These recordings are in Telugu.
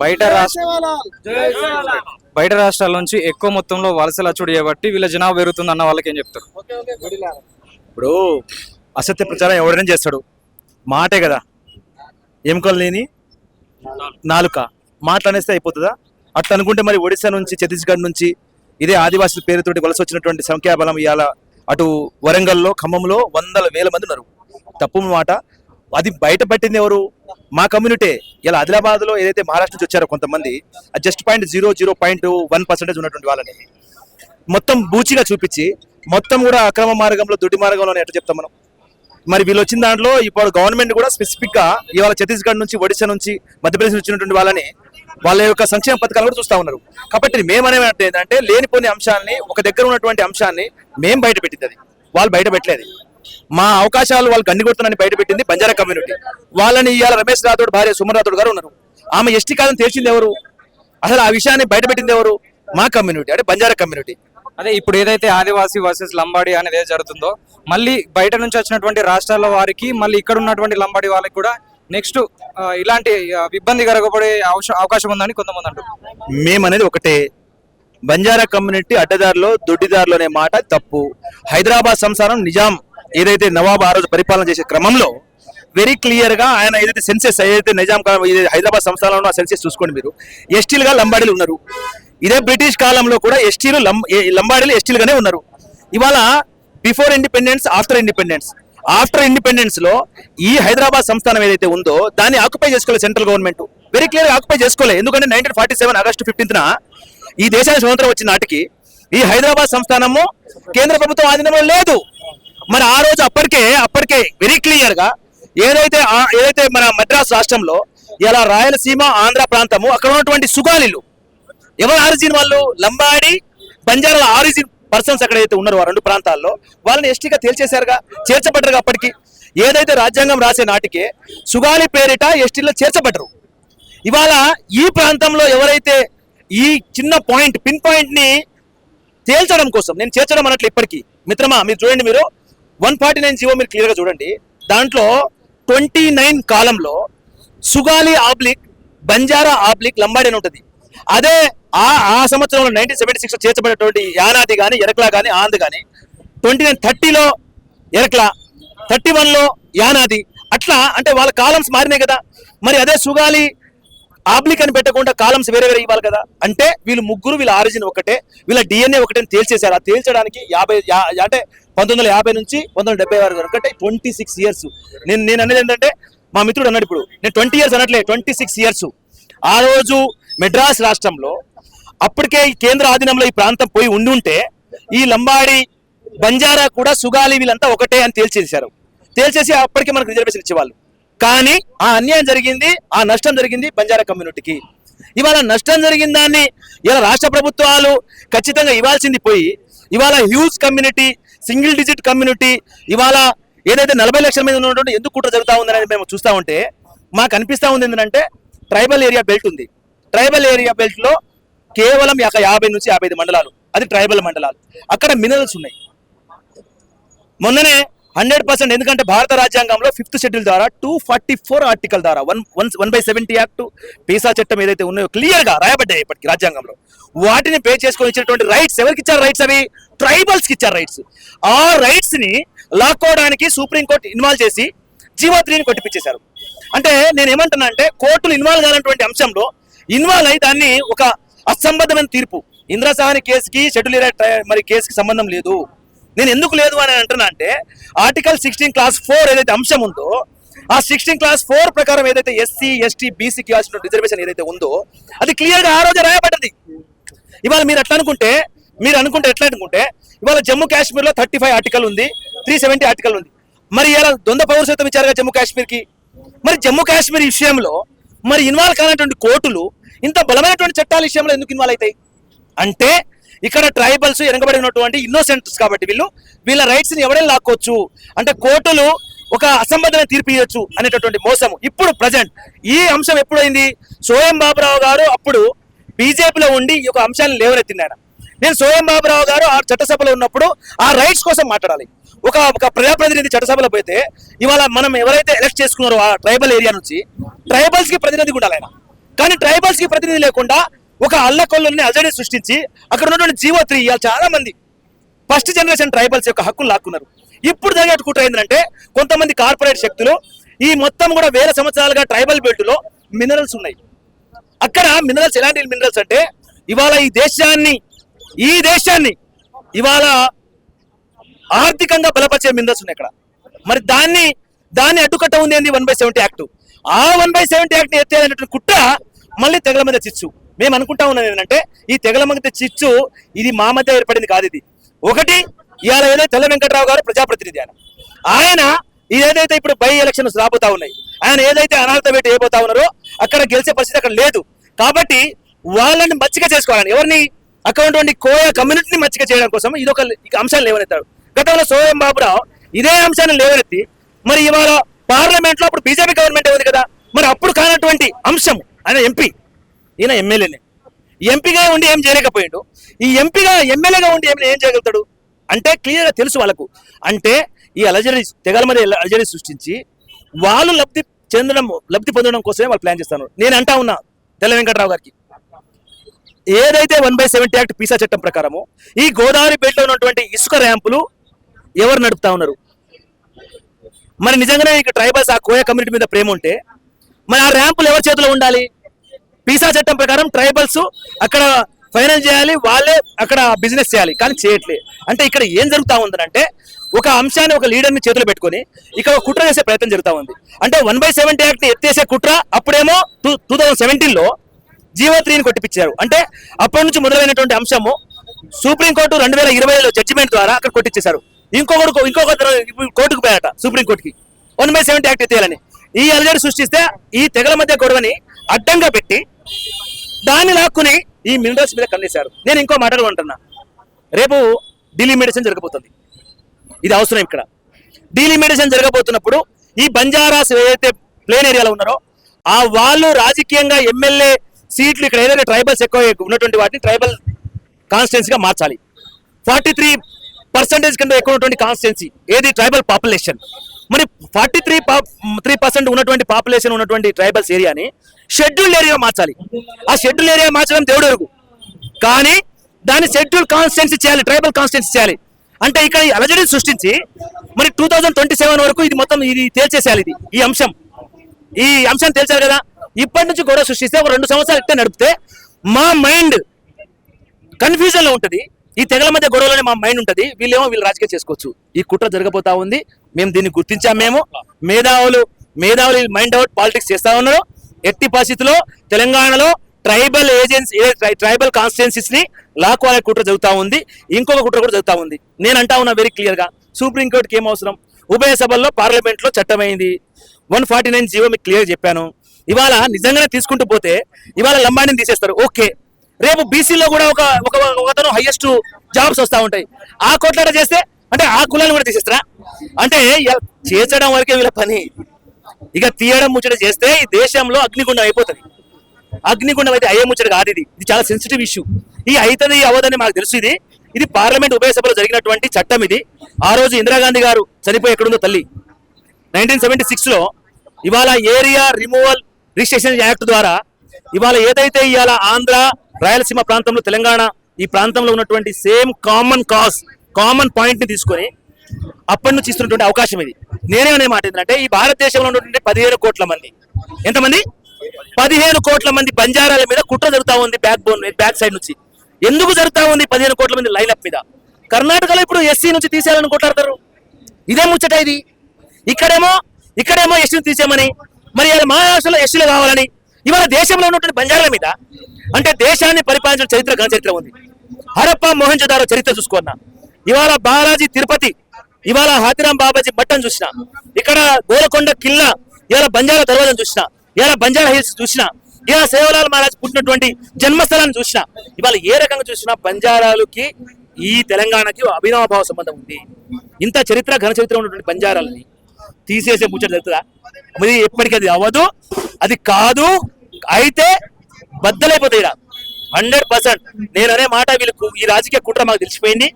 బయట బయట రాష్ట్రాల నుంచి ఎక్కువ మొత్తంలో వలసలు అచ్చుడు చేయబట్టి వీళ్ళ జనాభా పెరుగుతుంది అన్న వాళ్ళకి ఏం చెప్తారు? ఇప్పుడు అసత్య ప్రచారం ఎవడైనా చేస్తాడు, మాటే కదా, ఎముకలు లేని నాలుక, మాటలు అనేస్తే అయిపోతుందా? అట్లా అనుకుంటే మరి ఒడిశా నుంచి, ఛత్తీస్గఢ్ నుంచి ఇదే ఆదివాసుల పేరుతోటి వలస వచ్చినటువంటి సంఖ్యాబలం ఇవాళ అటు వరంగల్లో, ఖమ్మంలో వందల వేల మంది ఉన్నారు. తప్పు మాట. అది బయట పట్టింది ఎవరు? మా కమ్యూనిటీ. ఇలా ఆదిలాబాద్ లో ఏదైతే మహారాష్ట్ర నుంచి వచ్చారో కొంతమంది, జస్ట్ 0.1% ఉన్నటువంటి వాళ్ళని మొత్తం బూచిగా చూపించి మొత్తం కూడా అక్రమ మార్గంలో, దుడ్డి మార్గంలో ఎట్లా చెప్తాం మనం? మరి వీళ్ళు వచ్చిన దాంట్లో ఇప్పుడు గవర్నమెంట్ కూడా స్పెసిఫిక్ గా ఇవాళ ఛత్తీస్గఢ్ నుంచి, ఒడిశా నుంచి, మధ్యప్రదేశ్ నుంచి వచ్చినటువంటి వాళ్ళని వాళ్ళ యొక్క సంక్షేమ పథకాలు కూడా చూస్తా ఉన్నారు. కాబట్టి మేమనేది ఏంటంటే లేనిపోని అంశాన్ని, ఒక దగ్గర ఉన్నటువంటి అంశాన్ని మేము బయట పెట్టింది, అది వాళ్ళు బయట పెట్టలేదు. మా అవకాశాలు వాళ్ళు గండి కొడుతున్నారని బయట పెట్టింది బంజారా కమ్యూనిటీ. వాళ్ళని ఇవాళ రమేష్ రాథోడ్ భార్య సుమన్ రాథోడ్ గారు ఉన్నారు. ఆమె ఎస్టీ కాదని తెలిసింది ఎవరు? అసలు ఆ విషయాన్ని బయట పెట్టింది ఎవరు? మా కమ్యూనిటీ, అంటే బంజారా కమ్యూనిటీ. అదే ఇప్పుడు ఏదైతే ఆదివాసీ వర్సెస్ లంబాడి అనేది ఏది జరుగుతుందో, మళ్ళీ బయట నుంచి వచ్చినటువంటి రాష్ట్రాల వారికి మళ్ళీ ఇక్కడ ఉన్నటువంటి లంబాడి వాళ్ళకి కూడా నెక్స్ట్ ఇలాంటి ఇబ్బంది కలగబడే అవకాశం ఉందని కొంతమంది అంటారు. మేమనేది ఒకటే, బంజారా కమ్యూనిటీ అడ్డదారిలో, దొడ్డిదారిలో అనే మాట తప్పు. హైదరాబాద్ సంస్థానం నిజాం ఏదైతే నవాబ్ ఆ రోజు పరిపాలన చేసే క్రమంలో వెరీ క్లియర్ గా ఆయన ఏదైతే సెన్సెస్, ఏదైతే నిజాం హైదరాబాద్ సంస్థానంలో ఆ సెన్సెస్ చూసుకోండి మీరు, ఎస్టీలుగా లంబాడీలు ఉన్నారు. ఇదే బ్రిటిష్ కాలంలో కూడా ఎస్టీలు లంబాడీలు ఎస్టీలుగానే ఉన్నారు. ఇవాళ బిఫోర్ ఇండిపెండెన్స్, ఆఫ్టర్ ఇండిపెండెన్స్ లో ఈ హైదరాబాద్ సంస్థానం ఏదైతే ఉందో దాన్ని ఆక్యుపై చేసుకోలేదు సెంట్రల్ గవర్నమెంట్. వెరీ క్లియర్ గా ఆక్యుపై చేసుకోలేదు. ఎందుకంటే 1947 ఆగస్టు 15న ఈ దేశానికి స్వతంత్రం వచ్చిన నాటికి ఈ హైదరాబాద్ సంస్థానము కేంద్ర ప్రభుత్వం ఆధీనంలో లేదు. మరి ఆ రోజు అప్పటికే వెరీ క్లియర్ గా ఏదైతే మన మద్రాస్ రాష్ట్రంలో ఇలా రాయలసీమ, ఆంధ్ర ప్రాంతము, అక్కడ ఉన్నటువంటి సుగాలీలు ఎవరు ఆరిజిన్? వాళ్ళు లంబాడి, బంజారాల ఆరిజిన్ పర్సన్స్ ఎక్కడైతే ఉన్నారో ఆ రెండు ప్రాంతాల్లో వాళ్ళని ఎస్టీగా తేల్చేశారుగా, చేర్చబడ్డరుగా. అప్పటికి ఏదైతే రాజ్యాంగం రాసే నాటికే సుగాలి పేరిట ఎస్టీలో చేర్చబడ్డరు. ఇవాళ ఈ ప్రాంతంలో ఎవరైతే ఈ చిన్న పాయింట్, పిన్ పాయింట్ ని తేల్చడం కోసం, నేను చేర్చడం అన్నట్లు ఇప్పటికీ మిత్రమా మీరు చూడండి, మీరు 149 జీవో మీరు క్లియర్ గా చూడండి. దాంట్లో 29 కాలంలో సుగాలి ఆబ్లిక్, బంజారా ఆబ్లిక్, లంబాడి అని ఉంటుంది. అదే ఆ సంవత్సరంలో 1976 చేర్చబడినటువంటి యానాది కానీ, ఎరక్లా కానీ, ఆంద్ కానీ 2930లో ఎరక్లా, 31లో యానాది, అట్లా అంటే వాళ్ళ కాలమ్స్ మారినాయి కదా. మరి అదే సుగాలి ఆబ్లిక్ అని పెట్టకుండా కాలమ్స్ వేరే వేరే ఇవ్వాలి కదా. అంటే వీళ్ళు ముగ్గురు, వీళ్ళ ఆరిజిన్ ఒకటే, వీళ్ళ డిఎన్ఏ ఒకటే అని తేల్చేశారు. ఆ తేల్చడానికి 1950 నుంచి 1970 వరకు అంటే 26 ఇయర్స్. నేను అనేది ఏంటంటే, మా మిత్రుడు అన్నాడు ఇప్పుడు, నేను 20 ఇయర్స్ అనట్లే, 26 ఇయర్స్. ఆ రోజు మెడ్రాస్ రాష్ట్రంలో అప్పటికే ఈ కేంద్ర ఆధీనంలో ఈ ప్రాంతం పోయి ఉంటే ఈ లంబాడి, బంజారా కూడా, సుగాలి వీళ్ళంతా ఒకటే అని తేల్చేసి అప్పటికే మనకు రిజర్వేషన్ ఇచ్చేవాళ్ళు. కానీ ఆ అన్యాయం జరిగింది, ఆ నష్టం జరిగింది బంజారా కమ్యూనిటీకి. ఇవాళ నష్టం జరిగిన దాన్ని ఇలా రాష్ట్ర ప్రభుత్వాలు ఖచ్చితంగా ఇవ్వాల్సింది పోయి, ఇవాళ huge community, single digit community, ఇవాళ ఏదైతే 40 లక్షల మీద ఉన్నటువంటి ఎందుకు కుట్ర జరుగుతూ ఉందనేది మేము చూస్తూ ఉంటే మాకు అనిపిస్తూ ఉంది ఏంటంటే, ట్రైబల్ ఏరియా బెల్ట్ ఉంది. ట్రైబల్ ఏరియా బెల్ట్ లో కేవలం 50 నుంచి 55 మండలాలు, అది ట్రైబల్ మండలాలు. అక్కడ మినరల్స్ ఉన్నాయి. మొన్ననే 100%, ఎందుకంటే భారత రాజ్యాంగంలో 5th షెడ్యూల్ ద్వారా 244 ఆర్టికల్ ద్వారా 1/70 యాక్ట్, పీసా చట్టం ఏదైతే ఉన్నాయో క్లియర్ గా రాయబడ్డాయి ఇప్పటికి రాజ్యాంగంలో. వాటిని పే చేసుకొని ఇచ్చినటువంటి రైట్స్ ఎవరికి ఇచ్చారు? రైట్స్ అవి ట్రైబల్స్ కి ఇచ్చారు రైట్స్. ఆ రైట్స్ ని లాక్కోవడానికి సుప్రీంకోర్టు ఇన్వాల్వ్ చేసి జీవో 3ని కొట్టిపించేశారు. అంటే నేను ఏమంటున్నా అంటే, కోర్టులు ఇన్వాల్వ్ కానటువంటి అంశంలో ఇన్వాల్వ్ అయి దాన్ని ఒక అసంబద్ధమైన తీర్పు, ఇంద్రసాని కేసుకి, షెడ్యూల్ మరి కేసుకి సంబంధం లేదు. నేను ఎందుకు లేదు అని అంటున్నా అంటే, ఆర్టికల్ 16 క్లాస్ 4 ఏదైతే అంశం ఉందో, ఆ 16 క్లాస్ 4 ప్రకారం ఏదైతే ఎస్సీ, ఎస్టీ, బీసీకి ఇవ్వాల్సిన రిజర్వేషన్ ఏదైతే ఉందో అది క్లియర్ గా ఆ రోజు రాయబడ్డది. ఇవాళ మీరు ఎట్లా అనుకుంటే ఇవాళ జమ్మూ కాశ్మీర్ లో 35 ఆర్టికల్ ఉంది, 370 ఆర్టికల్ ఉంది. మరి ఇలా ద్వంద్వ పౌరసత్వం ఇచ్చారుగా జమ్మూ కాశ్మీర్ కి. మరి జమ్మూ కాశ్మీర్ విషయంలో మరి ఇన్వాల్వ్ కానటువంటి కోర్టులు ఇంత బలమైనటువంటి చట్టాల విషయంలో ఎందుకు ఇన్వాల్వ్ అవుతాయి అంటే, ఇక్కడ ట్రైబల్స్ వెనకబడి ఉన్నటువంటి ఇన్నోసెంట్స్ కాబట్టి వీళ్ళ రైట్స్ ని ఎవరైనా లాక్కోవచ్చు, అంటే కోర్టులు ఒక అసంబద్ధమైన తీర్పు ఇవ్వచ్చు అనేటటువంటి మోసము. ఇప్పుడు ప్రజెంట్ ఈ అంశం ఎప్పుడైంది? సోయం బాబురావు గారు అప్పుడు బీజేపీలో ఉండి ఈ యొక్క అంశాన్ని లేవనెత్తినాడు. నేను సోయం బాబురావు గారు ఆ చట్టసభలో ఉన్నప్పుడు ఆ రైట్స్ కోసం మాట్లాడాలి. ఒక ప్రజాప్రతినిధి చట్టసభలో పోతే ఇవాళ మనం ఎవరైతే ఎలక్ట్ చేసుకున్నారో ఆ ట్రైబల్ ఏరియా నుంచి ట్రైబల్స్ కి ప్రతినిధిగా ఉండాలి ఆయన. కానీ ట్రైబల్స్ కి ప్రతినిధి లేకుండా ఒక అల్లకొల్లని అజడి సృష్టించి అక్కడ ఉన్నటువంటి జీవో3 ఇవాళ చాలా మంది ఫస్ట్ జనరేషన్ ట్రైబల్స్ యొక్క హక్కులు లాక్కున్నారు. ఇప్పుడు జరిగే కుట్ర ఏంటంటే కొంతమంది కార్పొరేట్ శక్తులు ఈ మొత్తం కూడా వేల సంవత్సరాలుగా ట్రైబల్ బెల్ట్ లో మినరల్స్ ఉన్నాయి. అక్కడ మినరల్స్ ఎలాంటి మినరల్స్ అంటే ఇవాళ ఈ దేశాన్ని ఇవాళ ఆర్థికంగా బలపరిచే మినరల్స్ ఉన్నాయి అక్కడ. మరి దాన్ని అడ్డుకట్ట ఉంది ఏంది 1/70 యాక్ట్. ఆ 1/70 యాక్ట్ ని ఎత్తేయాలనేటువంటి కుట్ర మళ్ళీ తెగల మధ్య చిచ్చు. మేము అనుకుంటా ఉన్నాం ఏంటంటే ఈ తెగల మధ్య చిచ్చు ఇది మా మధ్య ఏర్పడింది కాదు. ఇది ఒకటి ఇవాళ ఏదైతే తెల్ల వెంకట్రావు గారు ప్రజాప్రతినిధి ఆయన ఏదైతే ఇప్పుడు బై ఎలక్షన్స్ రాబోతా ఉన్నాయి, ఆయన ఏదైతే అర్హత పెట్టి వేయబోతా ఉన్నారో అక్కడ గెలిచే పరిస్థితి అక్కడ లేదు. కాబట్టి వాళ్ళని మచ్చిక చేసుకోవాలని ఎవరిని అక్కడ ఉన్నటువంటి కోయ కమ్యూనిటీని మచ్చిక చేయడం కోసం ఇదొక అంశాన్ని లేవనెత్తాడు. గతంలో సోయం బాబురావు ఇదే అంశాన్ని లేవనెత్తి మరి ఇవాళ పార్లమెంట్ లో అప్పుడు బీజేపీ గవర్నమెంట్ ఉంది కదా, మరి అప్పుడు కానటువంటి అంశం ఆయన ఎంపీ, ఈయన ఎమ్మెల్యేనే. ఎంపీగా ఉండి ఏం చేయలేకపోయాడు. ఈ ఎంపీగా ఎమ్మెల్యేగా ఉండి ఏం చేయగలుగుతాడు అంటే క్లియర్గా తెలుసు వాళ్ళకు. అంటే ఈ అలజడి తెగల మీద అలజడి సృష్టించి వాళ్ళు లబ్ధి పొందడం కోసమే వాళ్ళు ప్లాన్ చేస్తున్నారు. నేను అంటా ఉన్నా తెల్ల వెంకట్రావు గారికి, ఏదైతే 1/70 యాక్ట్ పీసా చట్టం ప్రకారము ఈ గోదావరి బెల్ట్లో ఉన్నటువంటి ఇసుక ర్యాంపులు ఎవరు నడుపుతా ఉన్నారు? మరి నిజంగానే ఇక ట్రైబల్స్ ఆ కోయ కమ్యూనిటీ మీద ప్రేమ ఉంటే మరి ఆ ర్యాంపులు ఎవరి చేతిలో ఉండాలి? పీసా చట్టం ప్రకారం ట్రైబల్స్ అక్కడ ఫైనాన్స్ చేయాలి, వాళ్ళే అక్కడ బిజినెస్ చేయాలి, కానీ చేయట్లే. అంటే ఇక్కడ ఏం జరుగుతా ఉందంటే ఒక అంశాన్ని ఒక లీడర్ని చేతిలో పెట్టుకొని ఇక్కడ ఒక కుట్ర చేసే ప్రయత్నం జరుగుతూ ఉంది. అంటే 1/70 యాక్ట్ ని ఎత్తేసే కుట్ర అప్పుడేమో 2017లో జీవో3ని కొట్టిపించారు. అంటే అప్పటి నుంచి మొదలైనటువంటి అంశము సుప్రీంకోర్టు 2020లో జడ్జిమెంట్ ద్వారా అక్కడ కొట్టించేశారు. ఇంకొకరు కోర్టుకు పోయాట సుప్రీంకోర్టుకి 1/70 యాక్ట్ ఎత్తేయాలని. ఈ అలజడి సృష్టిస్తే ఈ తెగల మధ్య గొడవని అడ్డంగా పెట్టి దాన్ని లాక్కుని ఈ మినరల్స్ మీద కన్నేశారు. నేను ఇంకో మాట అంటున్నా, రేపు డీలిమిటేషన్ జరగబోతుంది. ఇది అవసరం. ఇక్కడ డీలిమిటేషన్ జరగబోతున్నప్పుడు ఈ బంజారాస్ ఏదైతే ప్లేన్ ఏరియాలో ఉన్నారో ఆ వాళ్ళు రాజకీయంగా ఎమ్మెల్యే సీట్లు ఇక్కడ ఏదైతే ట్రైబల్స్ ఎక్కువ ఉన్నటువంటి వాటిని ట్రైబల్ కాన్స్టిట్యున్సీగా మార్చాలి. 43% కింద ఎక్కువ ఉన్నటువంటి కాన్స్టిట్యున్సీ ఏది ట్రైబల్ పాపులేషన్. మరి 43% ఉన్నటువంటి పాపులేషన్ ఉన్నటువంటి ట్రైబల్స్ ఏరియాని షెడ్యూల్ ఏరియా మార్చాలి. ఆ షెడ్యూల్ ఏరియా మార్చడం దేవుడు ఎరుగు, కానీ దాన్ని షెడ్యూల్ కాన్స్టిట్యున్సీ చేయాలి, ట్రైబల్ కాన్స్టిట్యున్సీ చేయాలి. అంటే ఇక్కడ ఈ అలజడిని సృష్టించి మరి 2027 వరకు ఇది మొత్తం ఇది తేల్చేసేయాలి. ఈ అంశం తేల్చాలి కదా. ఇప్పటి నుంచి గొడవ సృష్టిస్తే ఒక 2 సంవత్సరాలు ఇట్టే నడిపితే మా మైండ్ కన్ఫ్యూజన్ లో ఉంటుంది. ఈ తెగల మధ్య గొడవలోనే మా మైండ్ ఉంటుంది. వీళ్ళు రాజకీయం చేసుకోవచ్చు. ఈ కుట్ర జరగబోతా ఉంది. మేము దీన్ని గుర్తించాం. మేధావులు మైండ్ అవుట్ పాలిటిక్స్ చేస్తా ఉన్నారు. ఎట్టి పరిస్థితుల్లో తెలంగాణలో ట్రైబల్ ట్రైబల్ కాన్స్టిట్యున్సీస్ ని లాక్కోవాలనే కుట్ర జరుగుతా ఉంది. ఇంకొక కుట్ర కూడా జరుగుతా ఉంది. నేను అంటా ఉన్నా వెరీ క్లియర్ గా, సుప్రీంకోర్టుకి ఏం అవసరం? ఉభయ సభల్లో పార్లమెంట్ లో చట్టమైంది. 149 జీవో మీకు క్లియర్ చెప్పాను. ఇవాళ నిజంగానే తీసుకుంటూ పోతే ఇవాళ లంబాడిని తీసేస్తారు. ఓకే, రేపు బీసీలో కూడా ఒకతను హైయెస్ట్ జాబ్స్ వస్తూ ఉంటాయి. ఆ కొట్లాట చేస్తే అంటే ఆ కులాన్ని కూడా తీసేస్తారా? అంటే చేర్చడం వరకే వీళ్ళ పని. ఇక తీయడం ముచ్చట చేస్తే ఈ దేశంలో అగ్నిగుండం అయిపోతుంది. అగ్నిగుండం అయితే అయ్యే ముచ్చట కాదు. ఇది చాలా సెన్సిటివ్ ఇష్యూ. ఈ అవుతుంది అవదని మాకు తెలుసు. ఇది పార్లమెంట్ ఉభయ సభలో జరిగినటువంటి చట్టం. ఇది ఆ రోజు ఇందిరాగాంధీ గారు చనిపోయి ఎక్కడుందో తల్లి 1976లో ఇవాళ ఏరియా రిమూవల్ రిజిస్ట్రేషన్ యాక్ట్ ద్వారా ఇవాళ ఏదైతే ఇవాళ ఆంధ్ర రాయలసీమ ప్రాంతంలో తెలంగాణ ఈ ప్రాంతంలో ఉన్నటువంటి సేమ్ కామన్ పాయింట్ ని తీసుకొని అప్పటి నుంచి ఇస్తున్నటువంటి అవకాశం ఇది. నేనేమనే మాట ఏంటంటే ఈ భారతదేశంలో ఉన్నటువంటి 15 కోట్ల మంది, ఎంతమంది? 15 కోట్ల మంది బంజారాల మీద కుట్ర జరుగుతా ఉంది. బ్యాక్ సైడ్ నుంచి ఎందుకు జరుగుతా ఉంది? 15 కోట్ల మంది లైనప్ మీద. కర్ణాటకలో ఇప్పుడు ఎస్సీ నుంచి తీసేయాలని కొట్లాడతారు. ఇదే ముచ్చట ఇది. ఇక్కడేమో ఎస్సీని తీసేయమని, మరి మా రాష్ట్రంలో ఎస్సీలు కావాలని ఇవాళ దేశంలో ఉన్నటువంటి బంజారాల మీద అంటే దేశాన్ని పరిపాలించిన చరిత్ర ఉంది. హరప్ప మోహంజదారో చరిత్ర చూసుకున్నా, ఇవాళ బాలాజీ తిరుపతి, ఇవాళ హాతిరాం బాబాజీ మట్టం చూసినా, ఇక్కడ గోలకొండ కిల్లా, ఇవాళ బంజారా దర్వాజను చూసినా, ఇవాళ బంజారా హిల్స్ చూసినా, ఇవాళ సేవలాల్ మహారాజ్ పుట్టినటువంటి జన్మస్థలాన్ని చూసినా, ఇవాళ ఏ రకంగా చూసినా బంజారాలకి ఈ తెలంగాణకి అభినవభావ సంబంధం ఉంది. ఇంత ఘన చరిత్ర ఉన్నటువంటి బంజారాలని తీసేసే ముచ్చట జరుగుతుందా? మరి ఎప్పటికీ అది అవ్వదు. అది కాదు, అయితే బద్దలైపోతాయి. 100% నేను అనే మాట వీళ్ళకు ఈ రాజకీయ కుట్ర మాకు తెలిసిపోయింది.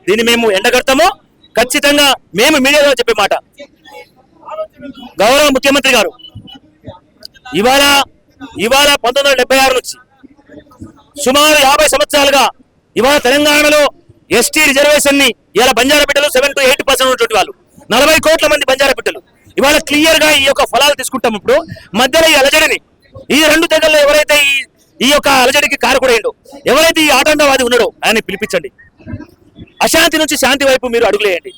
దీన్ని మేము ఎండగడతాము. ఖచ్చితంగా మేము మీడియాలో చెప్పే మాట, గౌరవ ముఖ్యమంత్రి గారు ఇవాళ ఇవాళ 1976 నుంచి సుమారు 50 సంవత్సరాలుగా ఇవాళ తెలంగాణలో ఎస్టీ రిజర్వేషన్ ని ఇవాళ బంజారా బిడ్డలు 7 to 8% ఉన్నటువంటి వాళ్ళు 40 కోట్ల మంది బంజారా బిడ్డలు ఇవాళ క్లియర్ గా ఈ యొక్క ఫలాలు తీసుకుంటాము. మధ్యలో ఈ అలజడిని ఈ రెండు తెగల్లో ఎవరైతే ఈ యొక్క అలజడికి కారకుడైండో, ఎవరైతే ఈ ఆటంకవాది ఉన్నాడో ఆయన పిలిపించండి. అశాంతి నుంచి శాంతి వైపు మీరు అడుగులేయండి.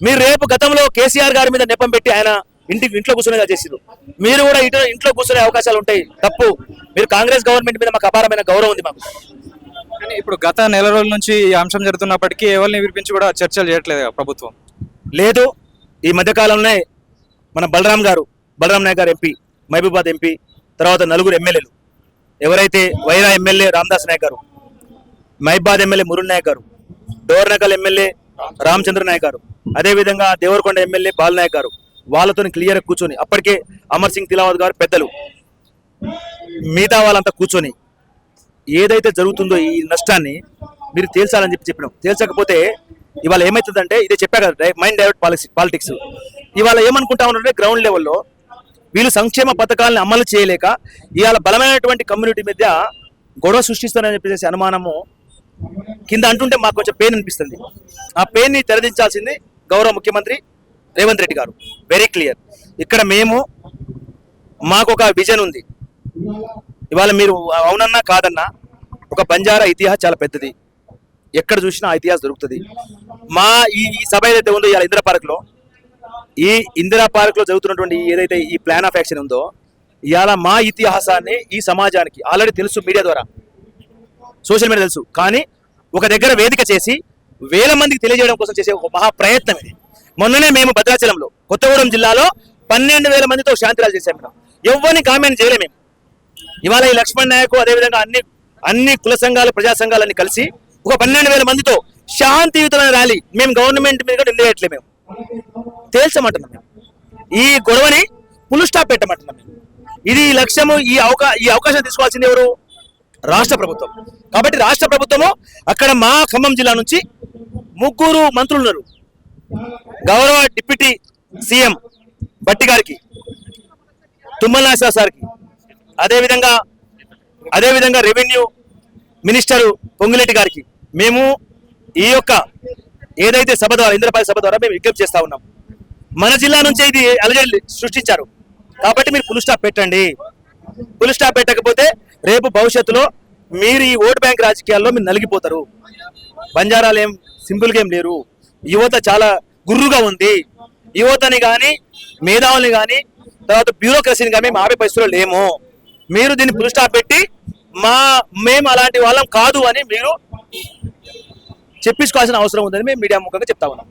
మీరు రేపు గతంలో కేసీఆర్ గారి మీద నెపం పెట్టి ఆయన ఇంట్లో కూర్చునేగా చేసిండు. మీరు కూడా ఇంట్లో కూర్చునే అవకాశాలు ఉంటాయి. తప్పు. మీరు కాంగ్రెస్ గవర్నమెంట్ మీద మాకు అపారమైన గౌరవం ఉంది మాకు. కానీ ఇప్పుడు గత నెల రోజుల నుంచి ఈ అంశం జరుగుతున్నప్పటికీ ఎవరిని వినిపించి కూడా చర్చలు చేయట్లేదు కదా ప్రభుత్వం. లేదు, ఈ మధ్యకాలంలో మన బలరాం నాయక్ గారు ఎంపీ, మహబూబాద్ ఎంపీ, తర్వాత 4 ఎమ్మెల్యేలు ఎవరైతే వైరా ఎమ్మెల్యే రామదాస్ నాయక్ గారు, మహబూబాద్ ఎమ్మెల్యే మురుణ్ నాయక్ గారు, డోర్నకల్ ఎమ్మెల్యే రామచంద్ర నాయక్ గారు, అదేవిధంగా దేవరకొండ ఎమ్మెల్యే బాల్ నాయక్ గారు వాళ్ళతో క్లియర్ కూర్చొని అప్పటికే అమర్ సింగ్ తిలావత్ గారు పెద్దలు మిగతా వాళ్ళంతా కూర్చొని ఏదైతే జరుగుతుందో ఈ నష్టాన్ని మీరు తేల్చాలని చెప్పినాం. తేల్చకపోతే ఇవాళ ఏమవుతుందంటే ఇదే చెప్పా కదా, మైండ్ డైవర్ట్ పాలిటిక్స్. ఇవాళ ఏమనుకుంటా ఉన్నారంటే గ్రౌండ్ లెవెల్లో వీళ్ళు సంక్షేమ పథకాలను అమలు చేయలేక ఇవాళ బలమైనటువంటి కమ్యూనిటీ మధ్య గొడవ సృష్టిస్తారని చెప్పేసి అనుమానము కింద అంటుంటే మాకు కొంచెం పెయిన్ అనిపిస్తుంది. ఆ పెయిన్ ని తెరదించాల్సింది గౌరవ ముఖ్యమంత్రి రేవంత్ రెడ్డి గారు. Very clear. ఇక్కడ మాకు ఒక విజన్ ఉంది. ఇవాళ మీరు అవునన్నా కాదన్నా ఒక బంజారా ఇతిహాస్ చాలా పెద్దది. ఎక్కడ చూసినా ఆ ఇతిహాస్ దొరుకుతుంది. మా ఈ సభ ఏదైతే ఉందో ఇవాళ ఇందిరా పార్క్ లో జరుగుతున్నటువంటి ఏదైతే ఈ ప్లాన్ ఆఫ్ యాక్షన్ ఉందో ఇవాళ మా ఇతిహాసాన్ని ఈ సమాజానికి ఆల్రెడీ తెలుసు, మీడియా ద్వారా సోషల్ మీడియా తెలుసు. కానీ ఒక దగ్గర వేదిక చేసి వేల మందికి తెలియజేయడం కోసం చేసే ఒక మహా ప్రయత్నం ఇది. మొన్ననే మేము భద్రాచలంలో కొత్తగూడెం జిల్లాలో 12,000 మందితో శాంతిరాలు చేశాం. మేము ఎవరిని కామెంట్ చేయలేము. మేము ఇవాళ ఈ లక్ష్మణ్ నాయక్ అదేవిధంగా అన్ని కుల సంఘాలు ప్రజా సంఘాలన్నీ కలిసి ఒక 12,000 మందితో శాంతియుతమైన ర్యాలీ మేము గవర్నమెంట్ మీద కూడా నిలయట్లే, మేము తేల్చమంటున్నాం. మేము ఈ గొడవని ఫుల్ స్టాప్ పెట్టమంటున్నాం. మేము ఇది లక్ష్యము. ఈ అవకాశం తీసుకోవాల్సింది ఎవరు? రాష్ట్ర ప్రభుత్వం. కాబట్టి రాష్ట్ర ప్రభుత్వము అక్కడ మా ఖమ్మం జిల్లా నుంచి 3 మంత్రులు ఉన్నారు. గౌరవ డిప్యూటీ సీఎం బట్టి గారికి, తుమ్మల నాగేశ్వర సార్కి, అదేవిధంగా రెవెన్యూ మినిస్టర్ పొంగులేటి గారికి మేము ఈ యొక్క ఏదైతే సభ ద్వారా ఇంద్రపాలి సభ ద్వారా మేము విజ్ఞప్తి చేస్తా ఉన్నాం. మన జిల్లా నుంచే ఇది అలజడి సృష్టించారు. కాబట్టి మీరు ఫుల్ స్టాప్ పెట్టండి. ఫుల్ స్టాప్ పెట్టకపోతే రేపు భవిష్యత్తులో మీరు ఈ ఓటు బ్యాంక్ రాజకీయాల్లో మీరు నలిగిపోతారు. బంజారాలు ఏం సింపుల్ గా ఏం లేరు. యువత చాలా గుర్రుగా ఉంది. యువతని కానీ మేధావుల్ని కానీ తర్వాత బ్యూరోక్రసీని కానీ మేము ఆపే పరిస్థితుల్లో లేము. మీరు దీన్ని ఫుల్ స్టాప్ పెట్టి మేము అలాంటి వాళ్ళం కాదు అని మీరు చెప్పించుకోవాల్సిన అవసరం ఉందని మేము మీడియా ముఖంగా చెప్తా ఉన్నాం.